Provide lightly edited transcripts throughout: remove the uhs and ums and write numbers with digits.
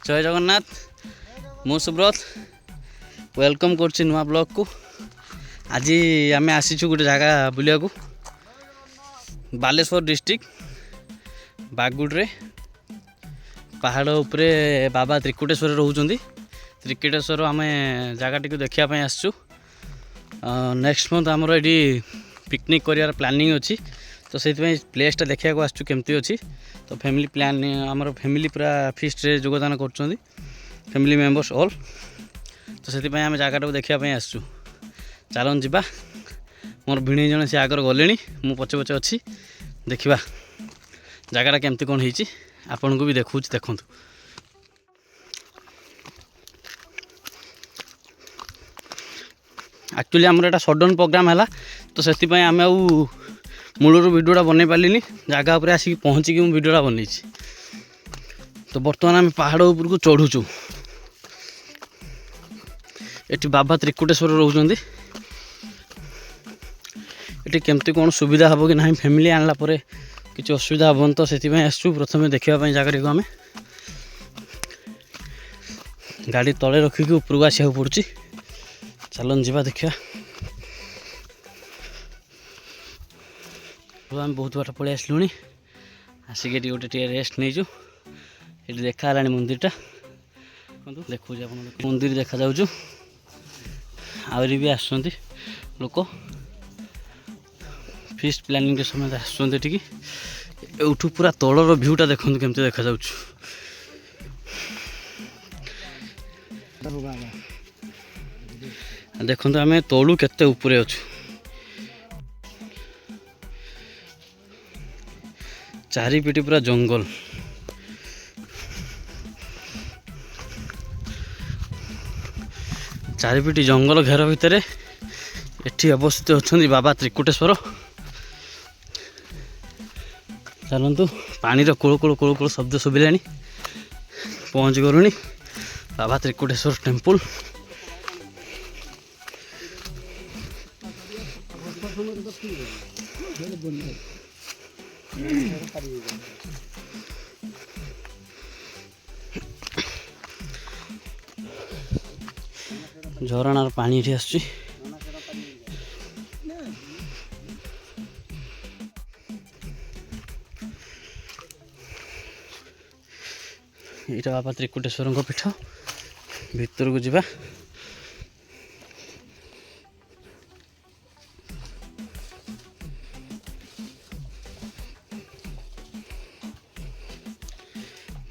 जय जगन्नाथ मु सुब्रत वेलकम कर नुआ ब्लॉग को। आज आम आसीचु गोटे जगह बुलिया को बालेश्वर डिस्ट्रिक्ट बागुड्रे पहाड़ उपरे बाबा त्रिकुटेश्वर रोचुंदी। त्रिकुटेश्वर आम जगह टी देखापी आसचु। नेक्स्ट मंथ आमर ये पिकनिक कर प्लानिंग अच्छी तो से प्लेसटा देखा आसचु केमती अच्छी। तो फैमिली प्लान आमर फैमिली पूरा फिस्ट रे योगदान कर फैमिली मेंबर्स ऑल। तो से आम जगह देखापी आसचु। चलन जीवा मोर भिणी जन सी आगर गले मु पचे पचे अच्छी देखा जगहटा केमती कौन होती आपन को भी देखूँ देखु। एक्चुअली आमर एटा सडन प्रोग्राम है तो से आम मूलर भिडियोटा बन पारे जगह उपर आसिक पहुँचिकी मुझे भिडियोटा बनई। तो बर्तमान आम पहाड़ उपरको चढ़ुचु। ये बाबा त्रिकुटेश्वर रोचंदी। ये केमती कौन सुविधा हम कि ना फैमिली आनला परे किसी असुविधा हेन तो से आसचु प्रथम देखापी जगह को आम गाड़ी तले रखिक उपरको आसा पड़ी। चलन जीवा देखा। आम बहुत बाट पलि आसलुणी आसिक गोटे रेस्ट नहीं ये देखा मंदिरटा देखो मंदिर देखा जाऊँ आहरी भी आसुँच लोक फिस्ट प्लानिंग समय आसुँच पूरा तलर भ्यूटा देखते केमती देखा जाऊँ। देखो आम तलू केते उपरे अच्छु चारिपिटी पूरा जंगल। चारिपिटी जंगल घेर भितर एठी अवस्थित अच्छा बाबा त्रिकुटेश्वर। चलतु पानीर कुल कुल कुल कुल शब्द शुभिला पहुँच गलुणी बाबा त्रिकुटेश्वर टेम्पल। झरणार पानी ये आसुची। यहाँ बाबा त्रिकुटेश्वर पीठ भीतर को जीवा।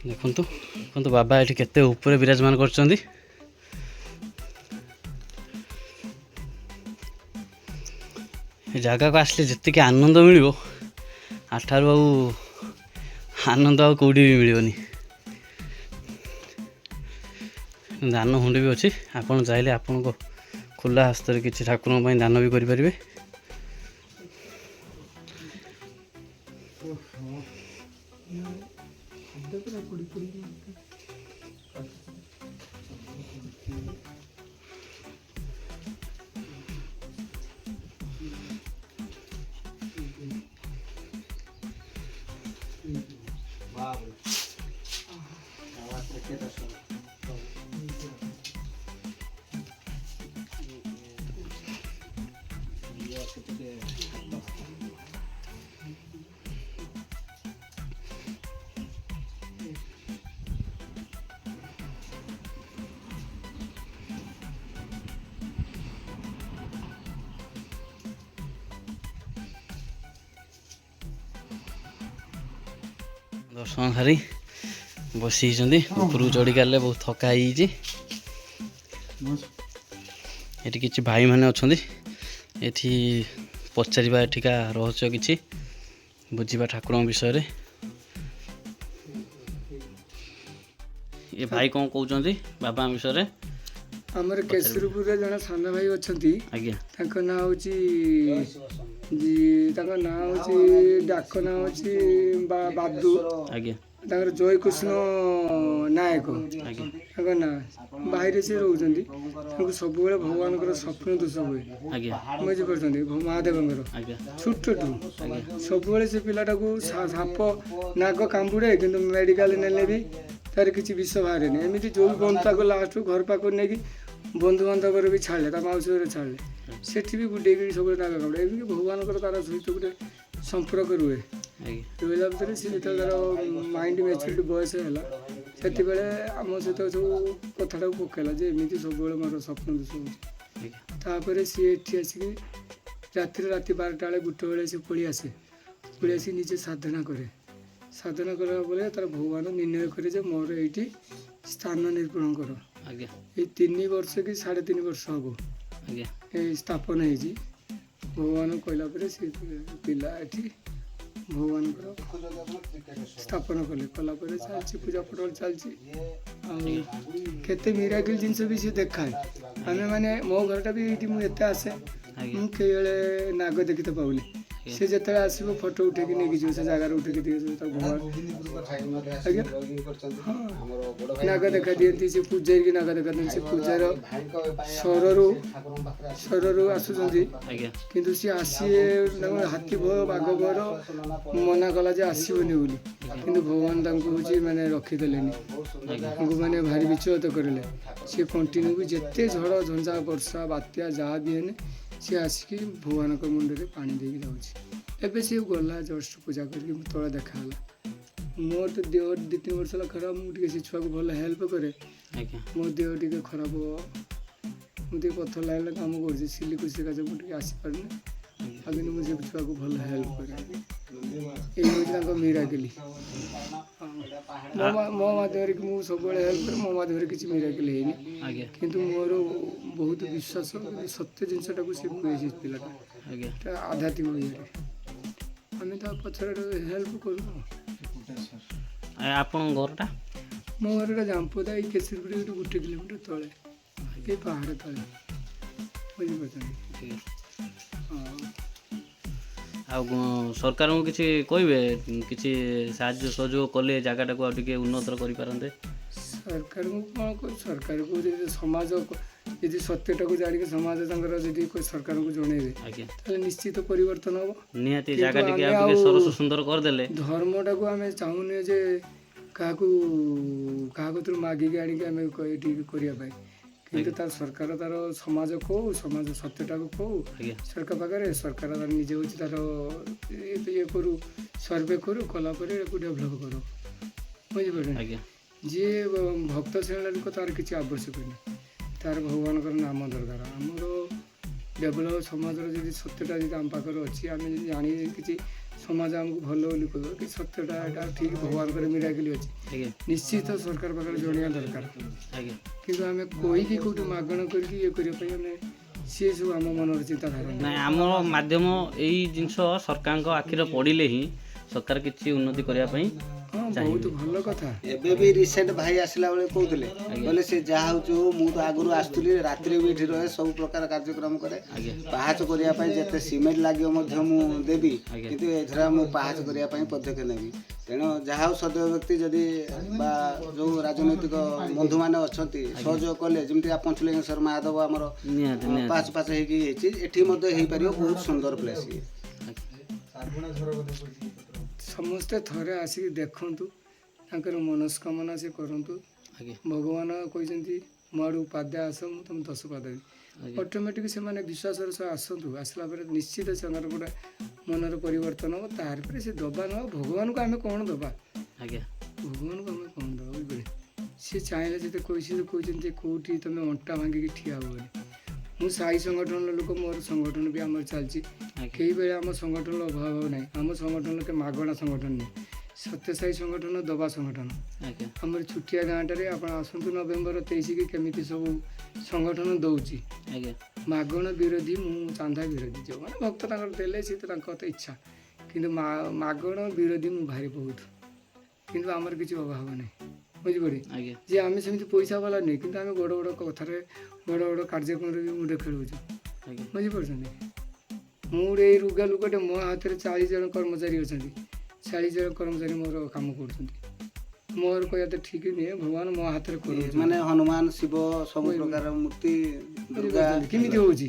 देखु देखु बाबा ये केते ऊपर विराजमान कर जगह को आसले जी आनंद मिल आठार आनंद कौटी भी मिलनी। दान हुंडी भी अच्छी आपड़ चाहिए आपन को खुला हस्त किसी ठाकुर दान भी करें। दर्शन सारी बसी ऊपर चढ़ी गले बहुत थका ये किसी भाई मैंने अच्छा ये पचार एठिका रहस्य कि बुझा ठाकुर विषय। ये भाई कौन कहते बाबा विषय आमर केसरपुर जन सान भाई अच्छा ना हूँ ना हूँ डाक ना हूँ बादू जय कृष्ण नायक ना बाहर से रोच सब भगवान स्वप्न दोष हुए बुझीपार महादेव छोट सब से पिलाटा को साप नाग कामुड़े कि मेडिकल नेले भी ତାର କିଛି ବିଷ ବାହାରେନି। ଏମିତି ଯେଉଁ ବନ୍ଧୁ ତାକୁ ଲାଷ୍ଟକୁ ଘର ପାଖକୁ ନେଇକି ବନ୍ଧୁବାନ୍ଧବରେ ବି ଛାଡ଼ିଲେ, ତା ମାଉସୀ ଘରେ ଛାଡ଼ିଲେ, ସେଠି ବି ବୁଡ଼େଇକି ସବୁବେଳେ ନାଗ କାମୁଡ଼େ। ଏମିତି ଭଗବାନଙ୍କର ତାର ସହିତ ଗୋଟେ ସମ୍ପର୍କ ରୁହେ। ରହିଲା ଭିତରେ ସେ ଯେତେବେଳେ ତାର ମାଇଣ୍ଡ ମ୍ୟାଚୁରିଟି ବୟସ ହେଲା, ସେତେବେଳେ ଆମ ସହିତ ସବୁ କଥାଟାକୁ ପକେଇଲା ଯେ ଏମିତି ସବୁବେଳେ ମୋର ସ୍ୱପ୍ନ ଦୋଷ ହେଉଛି। ତାପରେ ସିଏ ଏଠି ଆସିକି ରାତିରେ ରାତି 12ଟା ବେଳେ 1 ବେଳେ ସେ ପଳେଇ ଆସି ନିଜେ ସାଧନା କରେ। ସାଧନା କଲା ପରେ ତାର ଭଗବାନ ନିର୍ଣ୍ଣୟ କରେ ଯେ ମୋର ଏଇଠି ସ୍ଥାନ ନିରୂପଣ କର। ଏଇ 3 ବର୍ଷ କି 3.5 ବର୍ଷ ହବ ଏଇ ସ୍ଥାପନ ହେଇଛି। ଭଗବାନ କହିଲା ପରେ ସେ ପିଲା ଏଠି ଭଗବାନଙ୍କର ସ୍ଥାପନ କଲା ପରେ ଚାଲିଛି ପୂଜା ପଟଳ ଚାଲିଛି। ଆଉ କେତେ ମିରାକିଲ୍ ଜିନିଷ ବି ସେ ଦେଖାଏ। ଆମେ ମାନେ ମୋ ଘରଟା ବି ଏଇଠି, ମୁଁ ଏତେ ଆସେ, ମୁଁ କେବେଳେ ନାଗ ଦେଖିତେ ପାଉନି। ସେ ଯେତେବେଳେ ଆସିବ ଫଟୋ ଉଠେଇକି ନେଇକି ଯିବ, ସେ ଜାଗାରେ ଉଠେଇକି ଦିଏ ତାକୁ ଭଗବାନ। ଆଜ୍ଞା ହଁ, ନାଗ ଦେଖା ଦିଅନ୍ତି। ସେ ପୂଜାରୀକି ନାଗ ଦେଖା ଦିଅନ୍ତି। ସେ ପୂଜାର ସ୍ୱରରୁ ଆସୁଛନ୍ତି, କିନ୍ତୁ ସିଏ ଆସିବେ ହାତୀ ଭୟ ବାଘ ଭୟର ମନା କଲା ଯେ ଆସିବନି ବୋଲି, କିନ୍ତୁ ଭଗବାନ ତାଙ୍କୁ ହେଉଛି ମାନେ ରଖିଦେଲେନି। ତାଙ୍କୁ ମାନେ ଭାରି ବିଚଳିତ କରିଲେ। ସିଏ କଣ୍ଟିନ୍ୟୁ ବି ଯେତେ ଝଡ଼ ଝଞ୍ଜା ବର୍ଷା ବାତ୍ୟା ଯାହା ବି ହେଲେ ସିଏ ଆସିକି ଭଗବାନଙ୍କ ମୁଣ୍ଡରେ ପାଣି ଦେଇକି ଯାଉଛି। ଏବେ ସିଏ ଗଲା ଜଷ୍ଟ ପୂଜା କରିକି ତଳେ ଦେଖାହେଲା। ମୋର ତ ଦେହ 2-3 ବର୍ଷ ହେଲା ଖରାପ। ମୁଁ ଟିକେ ସେ ଛୁଆକୁ ଭଲ ହେଲ୍ପ କରେ। ମୋ ଦେହ ଟିକେ ଖରାପ ହବ, ମୁଁ ଟିକେ ପଥର ଲାଇନରେ କାମ କରୁଛି, ସିଲିକୁ ସକାଶେ ମୁଁ ଟିକେ ଆସିପାରୁନି। ଆଉ କିନ୍ତୁ ମୁଁ ସେ ଛୁଆକୁ ଭଲ ହେଲ୍ପ କରେ। ଏଇ ହେଉଛି ତାଙ୍କ ମିରାକିଲ୍। ମୋ ମାଧ୍ୟମରେ କି ମୁଁ ସବୁବେଳେ ହେଲ୍ପ କରେ, ମୋ ମାଧ୍ୟମରେ କିଛି ମିରାକିଲ୍ ହେଇନି। କିନ୍ତୁ ମୋର ବହୁତ ବିଶ୍ୱାସ, ସତ୍ୟ ଜିନିଷଟାକୁ ସେ କୁହେଛି ପିଲାଟା ଆଧ୍ୟାତ୍ମିକ ଇଏରେ। ଆମେ ତା ପଛରେ ହେଲ୍ପ କରୁ। ଆପଣଙ୍କ ଘରଟା? ମୋ ଘରଟା ଜାମ୍ପଦା, ଏଇ କେଶରୀପୁର 1 କିଲୋମିଟର ତଳେ, ଏଇ ପାହାଡ଼ ତଳେ। ବୁଝିପାରୁଛନ୍ତି? ଆଉ ସରକାରଙ୍କୁ କିଛି କହିବେ, କିଛି ସାହାଯ୍ୟ ସହଯୋଗ କଲେ ଜାଗାଟାକୁ ଆଉ ଟିକେ ଉନ୍ନତ କରିପାରନ୍ତେ? ସରକାରଙ୍କୁ କ'ଣ କହୁ, ସରକାରକୁ ଯଦି ସମାଜ ଯଦି ସତ୍ୟଟାକୁ ଜାଣିକି ସମାଜ ତାଙ୍କର ଯଦି ସରକାରଙ୍କୁ ଜଣେଇବେ, ତାହେଲେ ନିଶ୍ଚିତ ପରିବର୍ତ୍ତନ ହେବ। ନିହାତି ଜାଗା ଟିକେ ଆଉ ଟିକେ ସରସ ସୁନ୍ଦର କରିଦେଲେ। ଧର୍ମଟାକୁ ଆମେ ଚାହୁଁନେ ଯେ କାହା କତିରୁ ମାଗିକି ଆଣିକି ଆମେ ଏଠି କରିବା ପାଇଁ, କିନ୍ତୁ ତାର ସରକାର ତାର ସମାଜ ସମାଜ ସତ୍ୟଟାକୁ ସରକାର ପାଖରେ, ସରକାର ତାର ନିଜେ ହେଉଛି ତାର ଇଏ କରୁ, ସର୍ଭେ କଲା ପରେ ଏକୁ ଡେଭଲପ୍ କରୁ। ବୁଝିପାରୁଛନ୍ତି? ଯିଏ ଭକ୍ତ ଶ୍ରେଣୀର ଲୋକ ତାର କିଛି ଆବଶ୍ୟକ ନାହିଁ, ତାର ଭଗବାନଙ୍କର ନାମ ଦରକାର। ଆମର ଡେଭଲପ୍ ସମାଜର ଯଦି ସତ୍ୟଟା ଯଦି ଆମ ପାଖରେ ଅଛି, ଆମେ ଯଦି ଜାଣି କିଛି ସମାଜ ଆମକୁ ଭଲ ବୋଲି କହିବ କି ସତ୍ୟଟା ଏଇଟା ଠିକ୍ ଭଗବାନଙ୍କର ମିରାକିଲ୍ ଅଛି, ନିଶ୍ଚିତ ସରକାର ପାଖରେ ଜଣେଇବା ଦରକାର। କିନ୍ତୁ ଆମେ କହିକି କେଉଁଠି ମାଗଣା କରିକି ଇଏ କରିବା ପାଇଁ ଆମେ ସିଏ ସବୁ ଆମ ମନର ଚିନ୍ତାଧାରା ନାହିଁ। ଆମର ମାଧ୍ୟମ ଏଇ ଜିନିଷ ସରକାରଙ୍କ ଆଖିରେ ପଡ଼ିଲେ ହିଁ ସରକାର କିଛି ଉନ୍ନତି କରିବା ପାଇଁ। ବହୁତ ଭଲ କଥା। ଏବେ ବି ରିସେଣ୍ଟ ଭାଇ ଆସିଲା ବେଳେ କହୁଥିଲେ, କହିଲେ ସେ ଯାହା ହେଉଛି ହଉ, ମୁଁ ତ ଆଗରୁ ଆସୁଥିଲି, ରାତିରେ ବି ଏଠି ରହେ, ସବୁ ପ୍ରକାର କାର୍ଯ୍ୟକ୍ରମ କରେ। ପାହାଚ କରିବା ପାଇଁ ଯେତେ ସିମେଣ୍ଟ ଲାଗିବ ମଧ୍ୟ ମୁଁ ଦେବି, କିନ୍ତୁ ଏଥର ମୁଁ ପାହାଚ କରିବା ପାଇଁ ପଦକ୍ଷେପ ନେବି। ତେଣୁ ଯାହା ହଉ ସଦୟ ବ୍ୟକ୍ତି ଯଦି ବା ଯେଉଁ ରାଜନୈତିକ ବନ୍ଧୁମାନେ ଅଛନ୍ତି ସହଯୋଗ କଲେ, ଯେମିତି ପଞ୍ଚଲିଙ୍ଗେଶ୍ୱର ମହାଦେବ ଆମର ପାହାଚ ହେଇକି ହେଇଛି, ଏଠି ମଧ୍ୟ ହେଇପାରିବ। ବହୁତ ସୁନ୍ଦର ପ୍ଲେସ୍। ସମସ୍ତେ ଥରେ ଆସିକି ଦେଖନ୍ତୁ, ତାଙ୍କର ମନସ୍କାମନା ସେ କରନ୍ତୁ। ଭଗବାନ କହିଛନ୍ତି ମୋ ଆଡ଼କୁ ପାଦେ ଆସ, ମୁଁ ତୁମ 10 ପାଦ ଦେବି। ଅଟୋମେଟିକ୍ ସେମାନେ ବିଶ୍ୱାସର ସହ ଆସନ୍ତୁ। ଆସିଲା ପରେ ନିଶ୍ଚିତ ସେଙ୍କର ଗୋଟେ ମନର ପରିବର୍ତ୍ତନ ହେବ। ତାପରେ ସେ ଦେବା ନେବା, ଭଗବାନଙ୍କୁ ଆମେ କ'ଣ ଦେବା? ଭଗବାନଙ୍କୁ ଆମେ କ'ଣ ଦେବା? ବୁଝିପାରିଲେ? ସିଏ ଚାହିଁଲେ ଯେତେ କହିଛନ୍ତି ଯେ କେଉଁଠି ତୁମେ ଅଣ୍ଟା ଭାଙ୍ଗିକି ଠିଆ ହେବ ବୋଲି। ମୁଁ ସାହି ସଂଗଠନର ଲୋକ, ମୋର ସଂଗଠନ ବି ଆମର ଚାଲିଛି। କେଇବେଳେ ଆମ ସଂଗଠନର ଅଭାବ ନାହିଁ। ଆମ ସଂଗଠନ କେ ମାଗଣା ସଂଗଠନ ନୁହେଁ, ସତ୍ୟସାଇ ସଂଗଠନ, ଦବା ସଂଗଠନ। ଆମର ଛୁଟିଆ ଗାଁଟାରେ ଆପଣ ଆସନ୍ତୁ, ନଭେମ୍ବର 23 କି କେମିତି ସବୁ ସଂଗଠନ ଦେଉଛି। ମାଗଣା ବିରୋଧୀ, ମୁଁ ଚାନ୍ଦା ବିରୋଧୀ। ଯେଉଁମାନେ ଭକ୍ତ ତାଙ୍କର ଦେଲେ ସିଏ ତ ତାଙ୍କ ଇଚ୍ଛା, କିନ୍ତୁ ମାଗଣା ବିରୋଧୀ ମୁଁ ଭାରି ବହୁତ। କିନ୍ତୁ ଆମର କିଛି ଅଭାବ ନାହିଁ। ବୁଝିପାରିଲେ? ଯେ ଆମେ ସେମିତି ପଇସା ବାଲା ନୁହେଁ, କିନ୍ତୁ ଆମେ ବଡ଼ ବଡ଼ କଥାରେ ବଡ଼ ବଡ଼ କାର୍ଯ୍ୟକ୍ରମରେ ବି ମୁଣ୍ଡ ଖେଳୁଛୁ। ବୁଝିପାରୁଛନ୍ତି? ମୁଁ ଏଇ ରୁଗା ଲୋକଟେ, ମୋ ହାତରେ 40 ଜଣ କର୍ମଚାରୀ ଅଛନ୍ତି। 40 ଜଣ କର୍ମଚାରୀ ମୋର କାମ କରୁଛନ୍ତି। ମୋର କହିବା ତ ଠିକ୍ ନୁହେଁ, ଭଗବାନ ମୋ ହାତରେ କରୁଛନ୍ତି। ମାନେ ହନୁମାନ, ଶିବ, ସବୁ ପ୍ରକାର ମୂର୍ତ୍ତି କେମିତି ହେଉଛି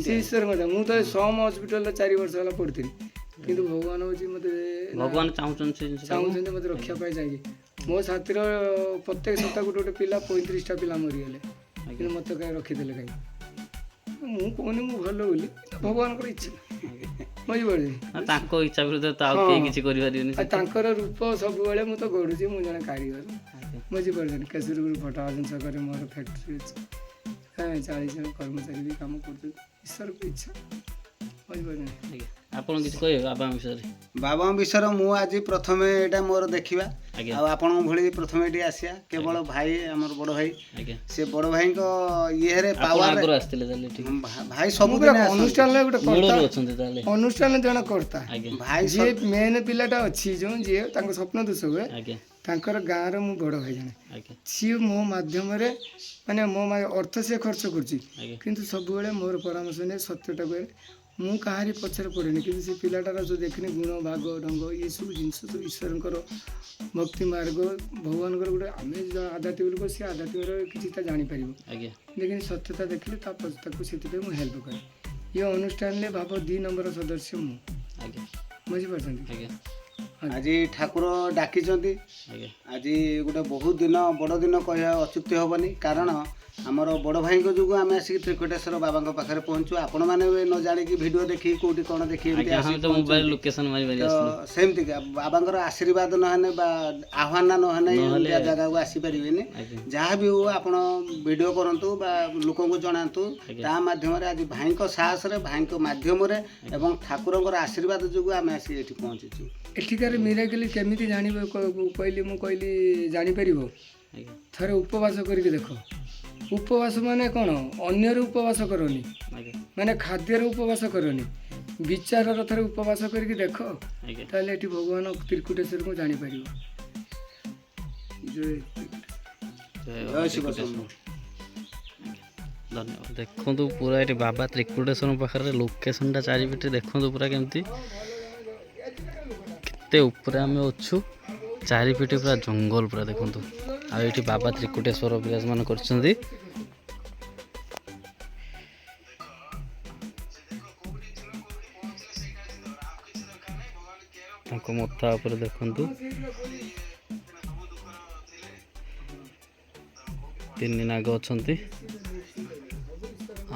ସେ ଈଶ୍ୱର କଥା। ମୁଁ ତ ସମ ହସ୍ପିଟାଲରେ 4 ବର୍ଷ ହେଲା ପଢ଼ୁଥିଲି, କିନ୍ତୁ ଭଗବାନ ହେଉଛି ମୋତେ ଭଗବାନ ଚାହୁଁଛନ୍ତି ମୋତେ ରଖିବା ପାଇଁ ଚାହିଁକି ମୋ ସାଥିର ପ୍ରତ୍ୟେକ ସପ୍ତାହ ଗୋଟେ ଗୋଟେ ପିଲା 35ଟା ପିଲା ମରିଗଲେ, କିନ୍ତୁ ମୋତେ କାହିଁ ରଖିଦେଲେ କାହିଁ? ମୁଁ କହୁନି ମୁଁ ଭଲ ବୋଲି, ଭଗବାନଙ୍କର ଇଚ୍ଛା। ବୁଝିପାରୁଛି, ତାଙ୍କ ଇଚ୍ଛା ବିରୁଦ୍ଧରେ ତ ଆଉ କେହି କିଛି କରିପାରିବେନି। ଆଉ ତାଙ୍କର ରୂପ ସବୁବେଳେ ମୁଁ ତ ଗଢ଼ୁଛି, ମୁଁ ଜଣେ କାରିଗର। ବୁଝିପାରୁଛନ୍ତି, କେଶରୀଗୁରୁ ଫଟାଜିନିଷ କରେ, ମୋର ଫ୍ୟାକ୍ଟ୍ରି ଅଛି, 40 ଜଣ କର୍ମଚାରୀ ବି କାମ କରୁଛନ୍ତି, ଈଶ୍ୱରଙ୍କ ଇଚ୍ଛା। ବୁଝିପାରୁଛନ୍ତି। ଆପଣ କିଛି କହିବେ ବାବାଙ୍କ ବିଷୟରେ? ବାବାଙ୍କ ବିଷୟରେ ମୁଁ ଆଜି ପ୍ରଥମେ ଏଇଟା ମୋର ଦେଖିବା, ଆଜ୍ଞା। ଆଉ ଆପଣଙ୍କ ଭଳି ପ୍ରଥମେ ଏଠି ଆସିବା, କେବଳ ଭାଇ ଆମର ବଡ଼ ଭାଇ, ଆଜ୍ଞା। ସେ ବଡ଼ ଭାଇଙ୍କ ଇଏରେ ଆପଣ ପାୱାର ଆଗରୁ ଆସିଥିଲେ ତାହେଲେ ଏଠିକି? ଭାଇ ମୁଁ ସବୁଦିନ ପୁରା ଆସନ୍ତି। ଅନୁଷ୍ଠାନରେ ଗୋଟେ ମୂଳରୁ କର୍ତ୍ତା, ଅଛନ୍ତି ତାହେଲେ? ଅନୁଷ୍ଠାନରେ ଜଣେ କର୍ତ୍ତା। ଆଜ୍ଞା। ଭାଇ ଯିଏ ମେନ୍ ପିଲାଟା ଅଛି, ଯିଏ ତାଙ୍କ ସ୍ୱପ୍ନ ଦୋଷ ହୁଏ, ଆଜ୍ଞା। ତାଙ୍କର ଗାଁର ମୁଁ ବଡ଼ ଭାଇ ଜଣେ। ଆଜ୍ଞା। ସିଏ ମୋ ମାଧ୍ୟମରେ ମାନେ ମୋ ଅର୍ଥ ସିଏ ଖର୍ଚ୍ଚ କରୁଛି, ଆଜ୍ଞା। କିନ୍ତୁ ସବୁବେଳେ ମୋର ପରାମର୍ଶ ନେଇ ସତ୍ୟଟା କରେ। ମୁଁ କାହାରି ପଛରେ ପଡ଼େନି, କିନ୍ତୁ ସେ ପିଲାଟାର ଯେଉଁ ଦେଖିନି ଗୁଣ ଭାଗ ଢଙ୍ଗ ଏସବୁ ଜିନିଷ ସବୁ ଈଶ୍ୱରଙ୍କର ଭକ୍ତି ମାର୍ଗ, ଭଗବାନଙ୍କର ଗୋଟେ, ଆମେ ଆଧ୍ୟାତ୍ମିକ ଲୋକ, ସିଏ ଆଧ୍ୟାତ୍ମିକର କିଛିଟା ଜାଣିପାରିବ, ଆଜ୍ଞା। କିନ୍ତୁ ସତ୍ୟତା ଦେଖିଲେ ତାକୁ ସେଥିପାଇଁ ମୁଁ ହେଲ୍ପ କରେ। ଇଏ ଅନୁଷ୍ଠାନରେ ଭାବ 2 ନମ୍ବର ସଦସ୍ୟ ମୁଁ। ଆଜ୍ଞା। ବୁଝିପାରୁଛନ୍ତି। ଆଜ୍ଞା। ଆଜି ଠାକୁର ଡାକିଛନ୍ତି, ଆଜ୍ଞା। ଆଜି ଗୋଟେ ବହୁତ ଦିନ ବଡ଼ ଦିନ କହିବା ଅଚ୍ୟୁକ୍ତି ହେବନି, କାରଣ ଆମର ବଡ଼ ଭାଇଙ୍କ ଯୋଗୁଁ ଆମେ ଆସିକି ତ୍ରିକୁଟେଶ୍ୱର ବାବାଙ୍କ ପାଖରେ ପହଞ୍ଚୁ। ଆପଣମାନେ ବି ନ ଜାଣିକି ଭିଡ଼ିଓ ଦେଖିକି କେଉଁଠି କ'ଣ ଦେଖି ଏମିତି ଆଜ୍ଞା, ଆମେ ଆସିକି ତ ମୋବାଇଲ ପହଞ୍ଚନ୍ତି। ଲୋକେସନ ମାରି ମାରି ତ ଆସିଲୁ। ସେମିତିକା ବାବାଙ୍କର ଆଶୀର୍ବାଦ ନହେଲେ ବା ଆହ୍ୱାନ ନହେଲେ ଏମିତିଆ ଜାଗାକୁ ଆସିପାରିବେନି। ଆଜ୍ଞା। ଯାହା ବି ହଉ ଆପଣ ଭିଡ଼ିଓ କରନ୍ତୁ ବା ଲୋକଙ୍କୁ ଜଣାନ୍ତୁ, ଆଜ୍ଞା। ତା ମାଧ୍ୟମରେ ଆଜି ଭାଇଙ୍କ ସାହସରେ, ଭାଇଙ୍କ ମାଧ୍ୟମରେ ଏବଂ ଠାକୁରଙ୍କର ଆଶୀର୍ବାଦ ଯୋଗୁଁ ଆମେ ଆସିକି ଏଠି ପହଞ୍ଚିଛୁ। ଏଠିକାର ମିରାକିଲ୍ କେମିତି ଜାଣିବ କହିଲି ଜାଣିପାରିବ। ଆଜ୍ଞା। ଥରେ ଉପବାସ କରିକି ଦେଖ। ଉପବାସ ମାନେ କ'ଣ? ଅନ୍ୟର ଉପବାସ କରନି, ଆଜ୍ଞା। ମାନେ ଖାଦ୍ୟର ଉପବାସ କରନି, ବିଚାରର ଥରେ ଉପବାସ କରିକି ଦେଖ, ଆଜ୍ଞା। ତାହେଲେ ଏଠି ଭଗବାନ ତ୍ରିକୁଟେଶ୍ୱରଙ୍କୁ ଜାଣିପାରିବ। ଜୟ ଜୟ ଶିବ ଶମ୍ଭୁ। ଧନ୍ୟବାଦ। ଦେଖନ୍ତୁ ପୁରା ଏଠି ବାବା ତ୍ରିକୁଟେଶ୍ୱର ପାଖରେ ଲୋକେସନଟା ଚାରିପଟେ ଦେଖନ୍ତୁ ପୁରା କେମିତି, କେତେ ଉପରେ ଆମେ ଅଛୁ, ଚାରିପଟେ ପୁରା ଜଙ୍ଗଲ ପୁରା ଦେଖନ୍ତୁ। ଆଉ ଏଠି ବାବା ତ୍ରିକୁଟେଶ୍ୱର ବିରାଜମାନ କରିଛନ୍ତି। ତାଙ୍କ ମଥା ଉପରେ ଦେଖନ୍ତୁ 3 ନାଗ ଅଛନ୍ତି,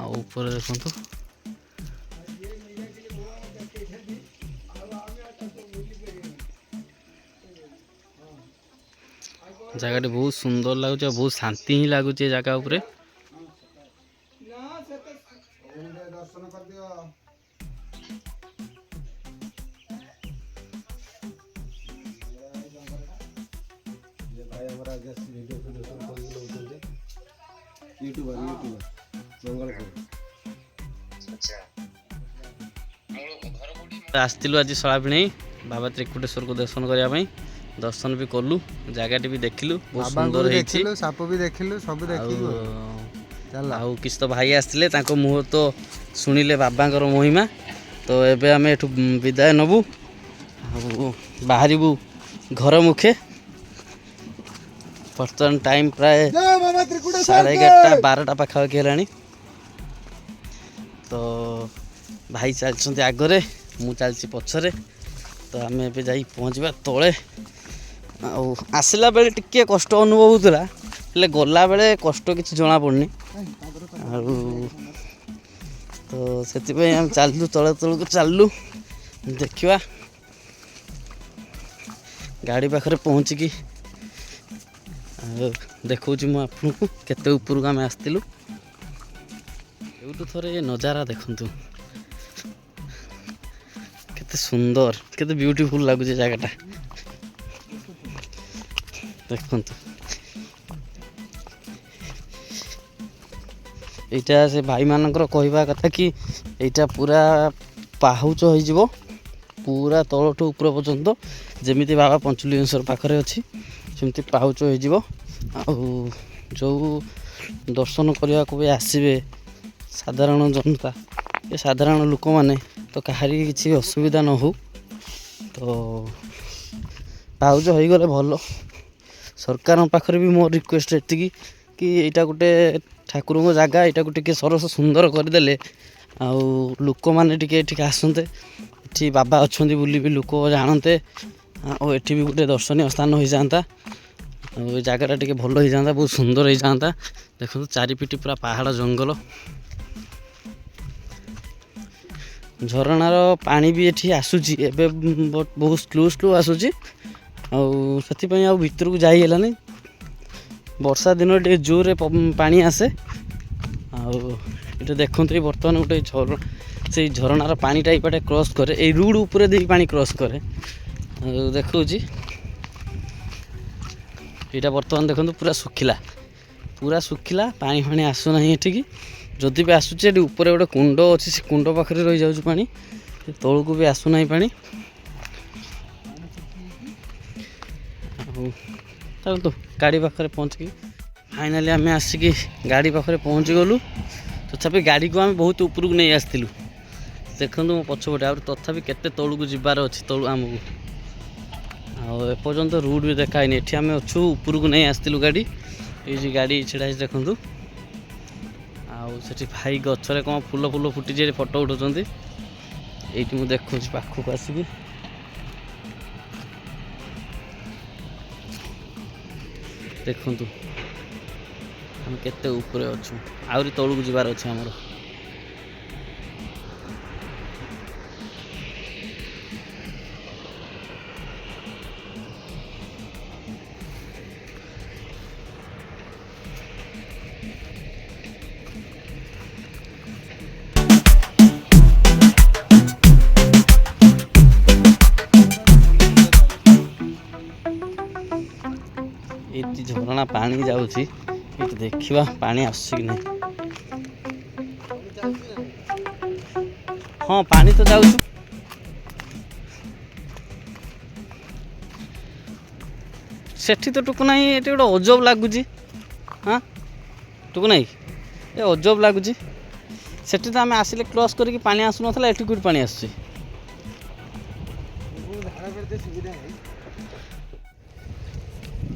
ଆଉ ଉପରେ ଦେଖନ୍ତୁ ଜାଗାଟି ବହୁତ ସୁନ୍ଦର ଲାଗୁଛି, ଆଉ ବହୁତ ଶାନ୍ତି ହିଁ ଲାଗୁଛି ଏ ଜାଗା ଉପରେ। ଆସିଥିଲୁ ଆଜି ଶଳାପିଣେଇ ବାବା ତ୍ରିକୁଟେଶ୍ୱରକୁ ଦର୍ଶନ କରିବା ପାଇଁ, ଦର୍ଶନ ବି କଲୁ, ଜାଗାଟି ବି ଦେଖିଲୁ, ବହୁତ ସୁନ୍ଦର ହେଇଛି। ସାପ ବି ଦେଖିଲୁ, ସବୁ ଦେଖିଲୁ। ଆଉ କିଛି ତ ଭାଇ ଆସିଥିଲେ, ତାଙ୍କ ମୁହଁ ତ ଶୁଣିଲେ ବାବାଙ୍କର ମହିମା। ତ ଏବେ ଆମେ ଏଠୁ ବିଦାୟ ନେବୁ, ଆଉ ବାହାରିବୁ ଘର ମୁଖେ। ବର୍ତ୍ତମାନ ଟାଇମ୍ ପ୍ରାୟ 11:30 12ଟା ପାଖାପାଖି ହେଲାଣି। ତ ଭାଇ ଚାଲିଛନ୍ତି ଆଗରେ, ମୁଁ ଚାଲିଛି ପଛରେ। ତ ଆମେ ଏବେ ଯାଇ ପହଞ୍ଚିବା ତଳେ। ଆଉ ଆସିଲା ବେଳେ ଟିକେ କଷ୍ଟ ଅନୁଭବ ହେଉଥିଲା, ହେଲେ ଗଲାବେଳେ କଷ୍ଟ କିଛି ଜଣାପଡ଼ୁନି। ଆଉ ତ ସେଥିପାଇଁ ଆମେ ଚାଲିଲୁ, ତଳକୁ ଚାଲିଲୁ। ଦେଖିବା ଗାଡ଼ି ପାଖରେ ପହଞ୍ଚିକି ଆଉ ଦେଖାଉଛି ମୁଁ ଆପଣଙ୍କୁ କେତେ ଉପରକୁ ଆମେ ଆସିଥିଲୁ। ଏଇଠୁ ଥରେ ଏ ନଜାରା ଦେଖନ୍ତୁ, କେତେ ସୁନ୍ଦର, କେତେ ବିୟୁଟିଫୁଲ୍ ଲାଗୁଛି ଜାଗାଟା। ଦେଖନ୍ତୁ ଏଇଟା ସେ ଭାଇମାନଙ୍କର କହିବା କଥା କି ଏଇଟା ପୁରା ପାହୁଚ ହେଇଯିବ, ପୁରା ତଳଠୁ ଉପର ପର୍ଯ୍ୟନ୍ତ, ଯେମିତି ବାବା ପଞ୍ଚଲିଙ୍ଗେଶ୍ୱର ପାଖରେ ଅଛି ସେମିତି ପାହୁଚ ହେଇଯିବ। ଆଉ ଯେଉଁ ଦର୍ଶନ କରିବାକୁ ବି ଆସିବେ ସାଧାରଣ ଜନତା, ଏ ସାଧାରଣ ଲୋକମାନେ, ତ କାହାରି କିଛି ଅସୁବିଧା ନ ହଉ, ତ ପାହୁଚ ହେଇଗଲେ ଭଲ। ସରକାରଙ୍କ ପାଖରେ ବି ମୋ ରିକ୍ୱେଷ୍ଟ ଏତିକି କି ଏଇଟା ଗୋଟେ ଠାକୁରଙ୍କ ଜାଗା, ଏଇଟାକୁ ଟିକେ ସରସ ସୁନ୍ଦର କରିଦେଲେ, ଆଉ ଲୋକମାନେ ଟିକେ ଏଠିକି ଆସନ୍ତେ, ଏଠି ବାବା ଅଛନ୍ତି ବୋଲି ବି ଲୋକ ଜାଣନ୍ତେ, ଆଉ ଏଠି ବି ଗୋଟେ ଦର୍ଶନୀୟ ସ୍ଥାନ ହୋଇଯାଆନ୍ତା। ଆଉ ଏ ଜାଗାଟା ଟିକେ ଭଲ ହେଇଯାଆନ୍ତା, ବହୁତ ସୁନ୍ଦର ହେଇଯାଆନ୍ତା। ଦେଖନ୍ତୁ ଚାରିପିଟି ପୁରା ପାହାଡ଼ ଜଙ୍ଗଲ, ଝରଣାର ପାଣି ବି ଏଠି ଆସୁଛି ଏବେ ବହୁତ ସ୍ଲୋ ଆସୁଛି। ଆଉ ସେଥିପାଇଁ ଆଉ ଭିତରକୁ ଯାଇ ହେଲାନି। ବର୍ଷା ଦିନ ଟିକେ ଜୋରରେ ପାଣି ଆସେ। ଆଉ ଏଠି ଦେଖନ୍ତୁ ଏଇ ବର୍ତ୍ତମାନ ଗୋଟେ ସେଇ ଝରଣାର ପାଣିଟା ଏଇପଟେ କ୍ରସ୍ କରେ, ଏଇ ରୋଡ଼ ଉପରେ ଦେଇକି ପାଣି କ୍ରସ୍ କରେ। ଆଉ ଦେଖଉଛି ଏଇଟା ବର୍ତ୍ତମାନ ଦେଖନ୍ତୁ ପୁରା ଶୁଖିଲା, ପାଣି ଫାଣି ଆସୁନାହିଁ ଏଠିକି। ଯଦି ବି ଆସୁଛି ଏଠି ଉପରେ ଗୋଟେ କୁଣ୍ଡ ଅଛି, ସେ କୁଣ୍ଡ ପାଖରେ ରହିଯାଉଛି ପାଣି, ତଳକୁ ବି ଆସୁନାହିଁ ପାଣି। ଆଉ ଚାଲନ୍ତୁ ଗାଡ଼ି ପାଖରେ ପହଞ୍ଚିକି ଫାଇନାଲି ଆମେ ଆସିକି ଗାଡ଼ି ପାଖରେ ପହଞ୍ଚିଗଲୁ। ତଥାପି ଗାଡ଼ିକୁ ଆମେ ବହୁତ ଉପରକୁ ନେଇ ଆସିଥିଲୁ। ଦେଖନ୍ତୁ ମୋ ପଛପଟେ ଆହୁରି ତଥାପି କେତେ ତଳକୁ ଯିବାର ଅଛି ତଳୁ ଆମକୁ। ଆଉ ଏପର୍ଯ୍ୟନ୍ତ ରୁଟ୍ ବି ଦେଖାହେଇନି। ଏଠି ଆମେ ଅଛୁ, ଉପରକୁ ନେଇ ଆସିଥିଲୁ ଗାଡ଼ି। ଏଇ ଯେ ଗାଡ଼ି ଛିଡ଼ା ହେଇଛି ଦେଖନ୍ତୁ। ଆଉ ସେଠି ଭାଇ ଗଛରେ କ'ଣ ଫୁଲ ଫୁଟିଛି, ଏଠି ଫଟୋ ଉଠାଉଛନ୍ତି। ଏଇଠି ମୁଁ ଦେଖୁଛି ପାଖକୁ ଆସିକି। ଦେଖନ୍ତୁ ଆମେ କେତେ ଉପରେ ଅଛୁ, ଆହୁରି ତଳକୁ ଯିବାର ଅଛି ଆମର। ଏଇଠି ଝରଣା ପାଣି ଯାଉଛି, ଏଇଠି ଦେଖିବା ପାଣି ଆସୁଛି କି ନାହିଁ। ହଁ ପାଣି ତ ଯାଉଛି। ସେଠି ତ ଟୁକୁ ନାହିଁ, ଏଠି ଗୋଟେ ଅଜବ ଲାଗୁଛି। ହଁ ଟୁକୁ ନାହିଁ, ଏ ଅଜବ ଲାଗୁଛି। ସେଠି ତ ଆମେ ଆସିଲେ କ୍ରସ୍ କରିକି ପାଣି ଆସୁନଥିଲା, ଏଠି କୋଉଠି ପାଣି ଆସୁଛି।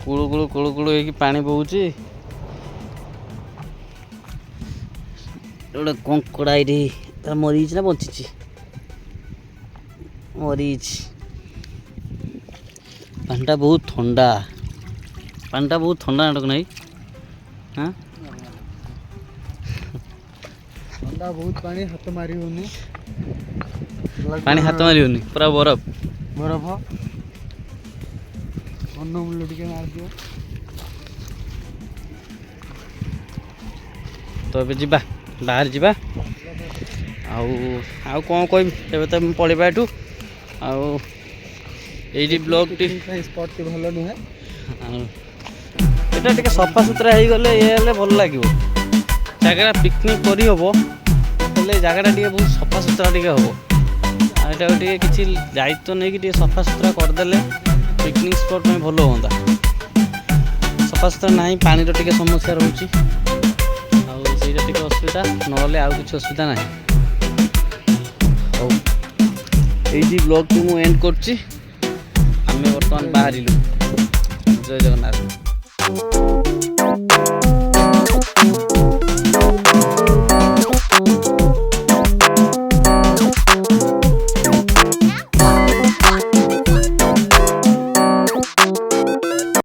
କୁଳୁ ହେଇକି ପାଣି ବହୁଛି। ଗୋଟେ କଙ୍କଡ଼ା ଏଇଠି ତାର ମରିଯାଇଛି ନା ବଞ୍ଚିଛି? ମରିଯାଇଛି। ପାଣିଟା ବହୁତ ଥଣ୍ଡା, ନାଟକ ନାହିଁ। ହଁ ଥଣ୍ଡା ବହୁତ, ପାଣି ହାତ ମାରି ହଉନି। ପାଣି ହାତ ମାରିବନି, ପୁରା ବରଫ। ଅନ୍ନମୂଲ୍ୟ ଟିକେ ମାରିଦିଅ। ତ ଏବେ ଯିବା, ବାହାରେ ଯିବା। ଆଉ କ'ଣ କହିବି, ଏବେ ତ ମୁଁ ପଳେଇବା ଏଠୁ। ଆଉ ଏଇଠି ବ୍ଲଗ୍ଟି ସ୍ପଟ୍ଟି ଭଲ ନୁହେଁ। ଆଉ ଏଇଟା ଟିକେ ସଫା ସୁତରା ହେଇଗଲେ, ଇଏ ହେଲେ ଭଲ ଲାଗିବ। ଜାଗାଟା ପିକନିକ୍ କରିହେବ, ହେଲେ ଜାଗାଟା ଟିକେ ବହୁତ ସଫା ସୁତରା ଟିକେ ହେବ। ଆଉ ଏଇଟାକୁ ଟିକେ କିଛି ଦାୟିତ୍ୱ ନେଇକି ଟିକେ ସଫା ସୁତରା କରିଦେଲେ ପିକନିକ୍ ସ୍ପଟ୍ ପାଇଁ ଭଲ ହୁଅନ୍ତା। ସଫା ସୁତରା ନାହିଁ, ପାଣିର ଟିକେ ସମସ୍ୟା ରହୁଛି। ଆଉ ସେଇଟା ଟିକେ ଅସୁବିଧା, ନହେଲେ ଆଉ କିଛି ଅସୁବିଧା ନାହିଁ। ହଉ, ଏଇଠି ବ୍ଲଗ୍ଟି ମୁଁ ଏଣ୍ଡ କରୁଛି। ଆମେ ବର୍ତ୍ତମାନ ବାହାରିଲୁ। ଜୟ ଜଗନ୍ନାଥ।